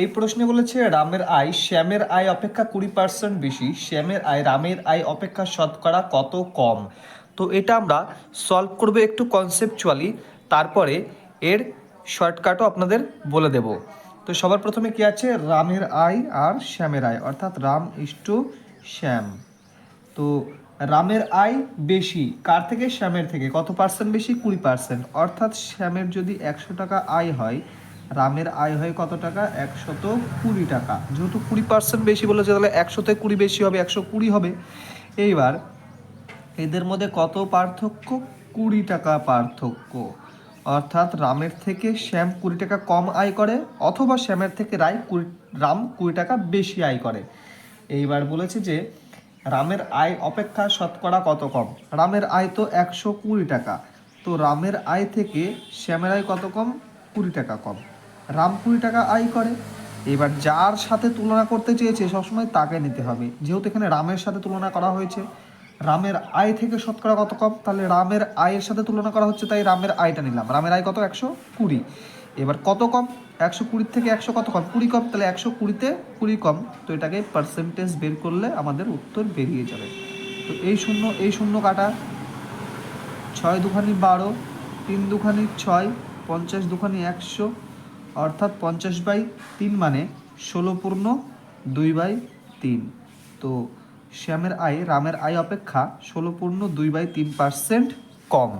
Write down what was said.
এই প্রশ্নে বলেছে রামের আয় শ্যামের আয় অপেক্ষা 20% বেশি, শ্যামের আয় রামের আয় অপেক্ষা শতকরা কত কম। তো এটা আমরা সলভ করবো একটু কনসেপচুয়ালি, তারপরে এর শর্টকাটও আপনাদের বলে দেব। তো সবার প্রথমে কি আছে, রামের আয় আর শ্যামের আয়, অর্থাৎ রাম ইস্টু শ্যাম। তো রামের আয় বেশি কার থেকে, শ্যামের থেকে। কত পার্সেন্ট বেশি, 20%। অর্থাৎ শ্যামের যদি 100 টাকা আয় হয়, রামের আয় হয় কত টাকা, 120 টাকা। যেহেতু 20% বেশি বলেছে, তাহলে 100-তে 20 বেশি হবে, 120 হবে। এইবার এদের মধ্যে কত পার্থক্য, 20 টাকা পার্থক্য। অর্থাৎ রামের থেকে শ্যাম 20 টাকা কম আয় করে, অথবা শ্যামের থেকে রাম 20 টাকা বেশি আয় করে। এইবার বলেছে যে রামের আয় অপেক্ষা শতকরা কত কম। রামের আয় তো 120 টাকা, তো রামের আয় থেকে শ্যামের আয় কত কম, 20 টাকা কম। রাম 20 টাকা আয় করে, এবার যার সাথে তুলনা করতে চেয়েছে সবসময় তাকে নিতে হবে। যেহেতু এখানে রামের সাথে তুলনা করা হয়েছে, রামের আয় থেকে শতকরা কত কম, তাহলে রামের আয়ের সাথে তুলনা করা হচ্ছে, তাই রামের আয়টা নিলাম। রামের আয় কত, 120। এবার কত কম, 120 থেকে 100 কত কম, 20 কম, তাহলে 120-তে 20 কম। তো এটাকে পার্সেন্টেজ বের করলে আমাদের উত্তর বেরিয়ে যাবে। তো এই শূন্য কাটা, 6 দুখানি 12, 3 দুখানি 6, 50 দুখানি 100, অর্থাৎ 50/3 মানে 16/2/3। তো শ্যামের আয় রামের আয় অপেক্ষা 16/2/3% কম।